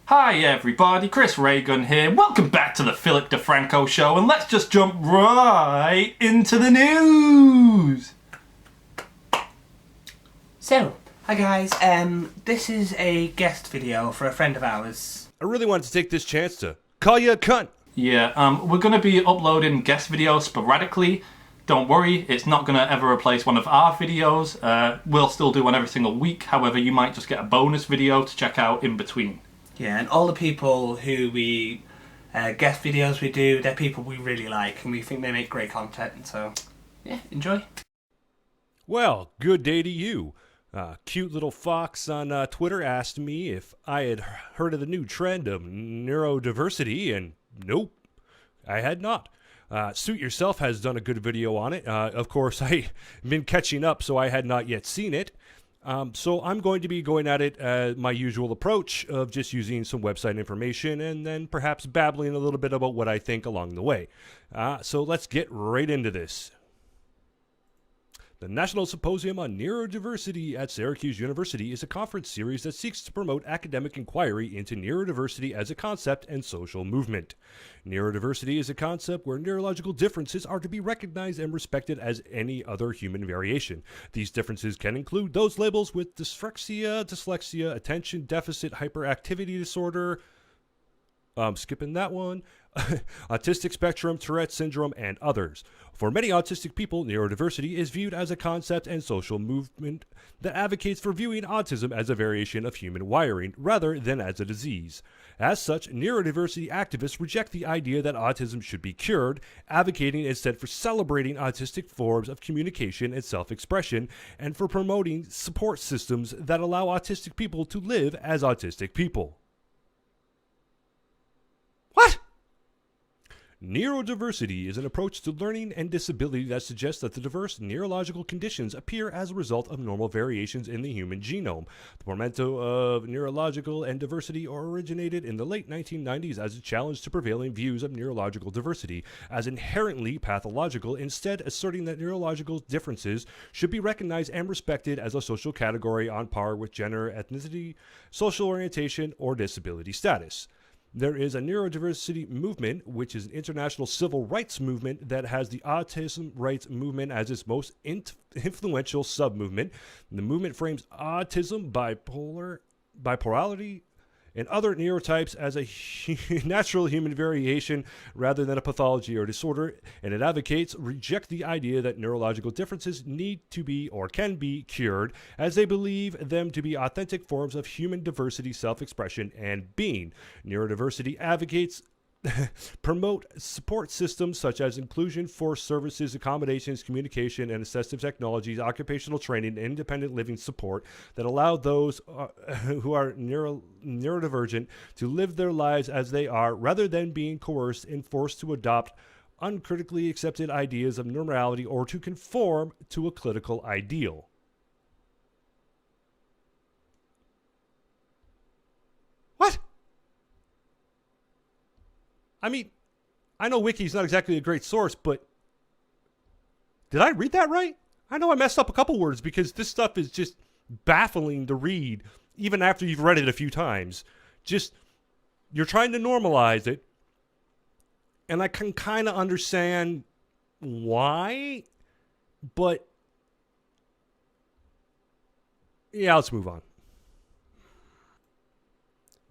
Hi everybody, Chris Reagan here. Welcome back to the Philip DeFranco Show, and let's just jump right into the news. So, hi guys, this is a guest video for a friend of ours. I really wanted to take this chance to call you a cunt. Yeah, we're going to be uploading guest videos sporadically. Don't worry, it's not going to ever replace one of our videos. We'll still do one every single week, however you might just get a bonus video to check out in between. Yeah, and all the people who we guest videos we do, they're people we really like and we think they make great content, so yeah, enjoy. Well, good day to you. Cute little fox on Twitter asked me if I had heard of the new trend of neurodiversity, and nope, I had not. Suit Yourself has done a good video on it. Of course, I've been catching up, so I had not yet seen it. So I'm going to be going at it my usual approach of just using some website information and then perhaps babbling a little bit about what I think along the way. So let's get right into this. The National Symposium on Neurodiversity at Syracuse University is a conference series that seeks to promote academic inquiry into neurodiversity as a concept and social movement. Neurodiversity is a concept where neurological differences are to be recognized and respected as any other human variation. These differences can include those labels with dyslexia, attention deficit hyperactivity disorder, skipping that one, autistic spectrum, Tourette syndrome, and others. For many autistic people, neurodiversity is viewed as a concept and social movement that advocates for viewing autism as a variation of human wiring rather than as a disease. As such, neurodiversity activists reject the idea that autism should be cured, advocating instead for celebrating autistic forms of communication and self-expression, and for promoting support systems that allow autistic people to live as autistic people. What? Neurodiversity is an approach to learning and disability that suggests that the diverse neurological conditions appear as a result of normal variations in the human genome. The portmanteau of neurological and diversity originated in the late 1990s as a challenge to prevailing views of neurological diversity as inherently pathological, instead asserting that neurological differences should be recognized and respected as a social category on par with gender, ethnicity, social orientation, or disability status. There is a neurodiversity movement, which is an international civil rights movement that has the autism rights movement as its most influential sub-movement. The movement frames autism, bipolarity, and other neurotypes as a natural human variation rather than a pathology or disorder, and it advocates reject the idea that neurological differences need to be or can be cured, as they believe them to be authentic forms of human diversity, self-expression, and being. Neurodiversity advocates promote support systems such as inclusion, force services, accommodations, communication, and assistive technologies, occupational training, and independent living support that allow those who are neurodivergent to live their lives as they are rather than being coerced and forced to adopt uncritically accepted ideas of normality or to conform to a clinical ideal. What? I mean, I know Wiki's not exactly a great source, but did I read that right? I know I messed up a couple words because this stuff is just baffling to read, even after you've read it a few times. Just, you're trying to normalize it, and I can kind of understand why, but yeah, let's move on.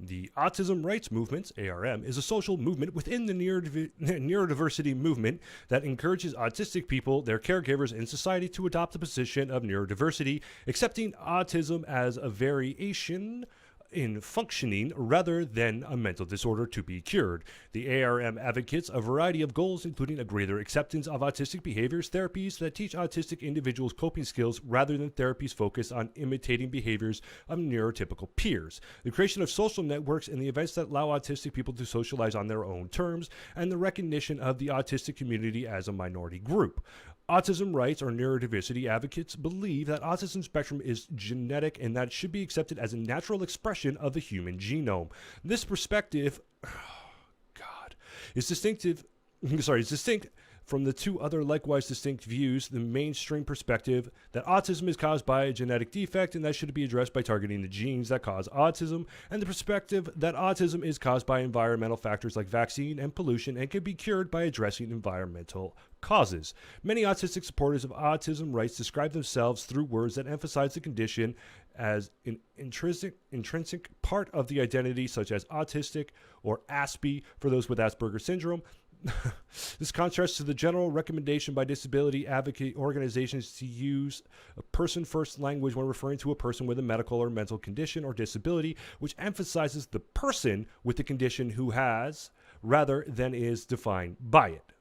The Autism Rights Movement, ARM, is a social movement within the neurodiversity movement that encourages autistic people, their caregivers, and society to adopt the position of neurodiversity, accepting autism as a variation in functioning rather than a mental disorder to be cured. The ARM advocates a variety of goals, including a greater acceptance of autistic behaviors, therapies that teach autistic individuals coping skills rather than therapies focused on imitating behaviors of neurotypical peers, the creation of social networks and the events that allow autistic people to socialize on their own terms, and the recognition of the autistic community as a minority group. Autism rights or neurodiversity advocates believe that autism spectrum is genetic and that it should be accepted as a natural expression of the human genome. This perspective, is distinct from the two other likewise distinct views, the mainstream perspective that autism is caused by a genetic defect and that should be addressed by targeting the genes that cause autism, and the perspective that autism is caused by environmental factors like vaccine and pollution and can be cured by addressing environmental causes. Many autistic supporters of autism rights describe themselves through words that emphasize the condition as an intrinsic part of the identity, such as autistic or ASPI for those with Asperger's syndrome. This contrasts to the general recommendation by disability advocate organizations to use a person-first language when referring to a person with a medical or mental condition or disability, which emphasizes the person with the condition who has, rather than is defined by it.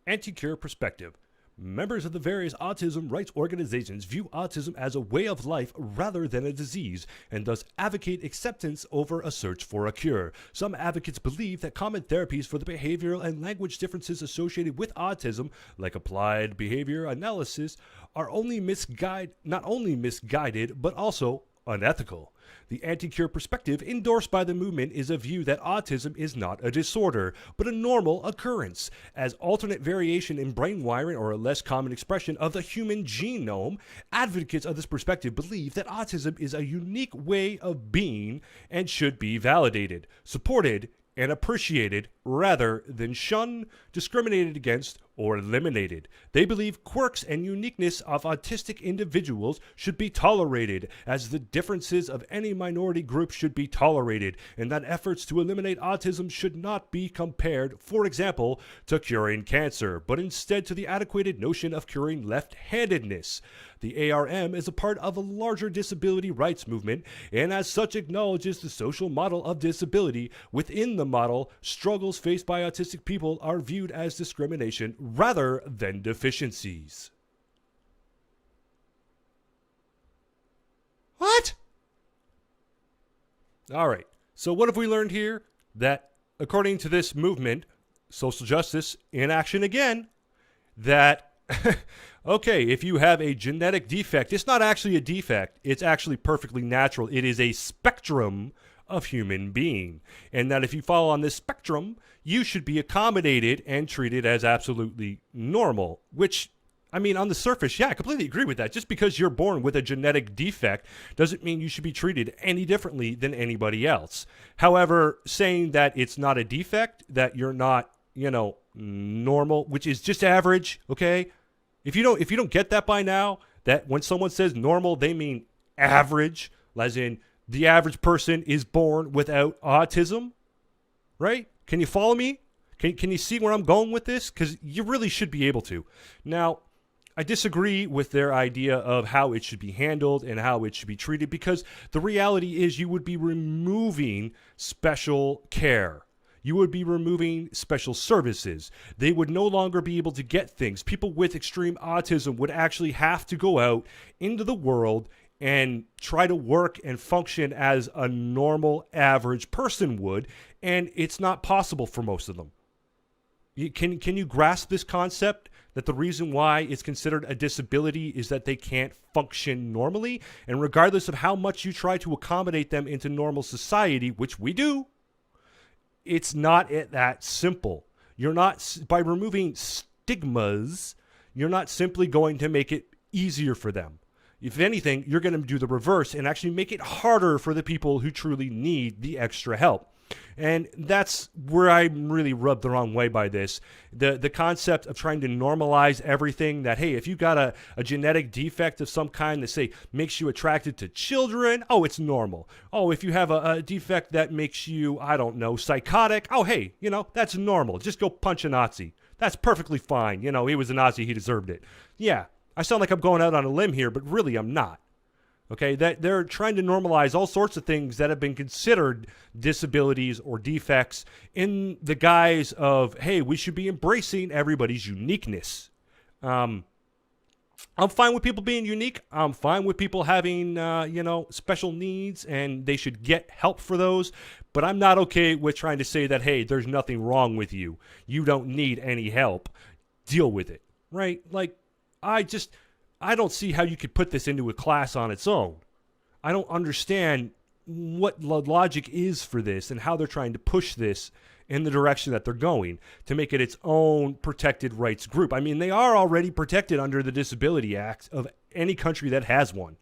Anti-cure perspective. Members of the various autism rights organizations view autism as a way of life rather than a disease, and thus advocate acceptance over a search for a cure. Some advocates believe that common therapies for the behavioral and language differences associated with autism, like applied behavior analysis, are not only misguided, but also unethical. The anti-cure perspective endorsed by the movement is a view that autism is not a disorder, but a normal occurrence. As alternate variation in brain wiring or a less common expression of the human genome, advocates of this perspective believe that autism is a unique way of being and should be validated, supported, and appreciated rather than shunned, discriminated against, or eliminated. They believe quirks and uniqueness of autistic individuals should be tolerated, as the differences of any minority group should be tolerated, and that efforts to eliminate autism should not be compared, for example, to curing cancer, but instead to the adequate notion of curing left-handedness. The ARM is a part of a larger disability rights movement, and as such acknowledges the social model of disability. Within the model, struggles faced by autistic people are viewed as discrimination rather than deficiencies. What? All right. So what have we learned here? That according to this movement, social justice in action again, that okay, if you have a genetic defect, it's not actually a defect. It's actually perfectly natural. It is a spectrum of human being. And that if you fall on this spectrum, you should be accommodated and treated as absolutely normal. Which, I mean, on the surface, yeah, I completely agree with that. Just because you're born with a genetic defect doesn't mean you should be treated any differently than anybody else. However, saying that it's not a defect, that you're not, normal, which is just average, okay? If you don't get that by now, that when someone says normal, they mean average, as in the average person is born without autism, right? Can you follow me? Can you see where I'm going with this? Because you really should be able to. Now, I disagree with their idea of how it should be handled and how it should be treated, because the reality is you would be removing special care. You would be removing special services. They would no longer be able to get things. People with extreme autism would actually have to go out into the world and try to work and function as a normal, average person would, and it's not possible for most of them. Can you grasp this concept? That the reason why it's considered a disability is that they can't function normally, and regardless of how much you try to accommodate them into normal society, which we do, it's not that simple. You're not, by removing stigmas, you're not simply going to make it easier for them. If anything, you're going to do the reverse and actually make it harder for the people who truly need the extra help. And that's where I'm really rubbed the wrong way by this. The concept of trying to normalize everything, that, hey, if you got a genetic defect of some kind that, say, makes you attracted to children, oh, it's normal. Oh, if you have a defect that makes you, I don't know, psychotic, oh, hey, that's normal. Just go punch a Nazi. That's perfectly fine. He was a Nazi. He deserved it. Yeah, I sound like I'm going out on a limb here, but really I'm not. Okay, that they're trying to normalize all sorts of things that have been considered disabilities or defects in the guise of, hey, we should be embracing everybody's uniqueness. I'm fine with people being unique. I'm fine with people having, special needs, and they should get help for those. But I'm not okay with trying to say that, hey, there's nothing wrong with you. You don't need any help. Deal with it, right? Like, I don't see how you could put this into a class on its own. I don't understand what the logic is for this and how they're trying to push this in the direction that they're going to make it its own protected rights group. I mean, they are already protected under the Disability Act of any country that has one.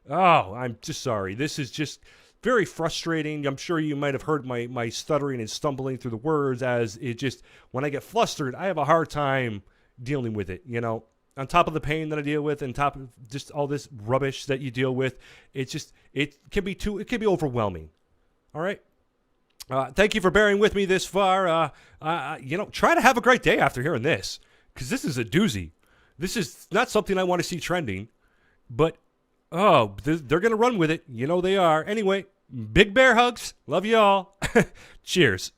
Oh, I'm just sorry. This is just very frustrating. I'm sure you might have heard my stuttering and stumbling through the words, as it just, when I get flustered, I have a hard time dealing with it, you know. On top of the pain that I deal with, and top of just all this rubbish that you deal with, it can be overwhelming. All right. Thank you for bearing with me this far. Try to have a great day after hearing this, because this is a doozy. This is not something I want to see trending, but they're going to run with it. You know they are. Anyway, big bear hugs. Love you all. Cheers.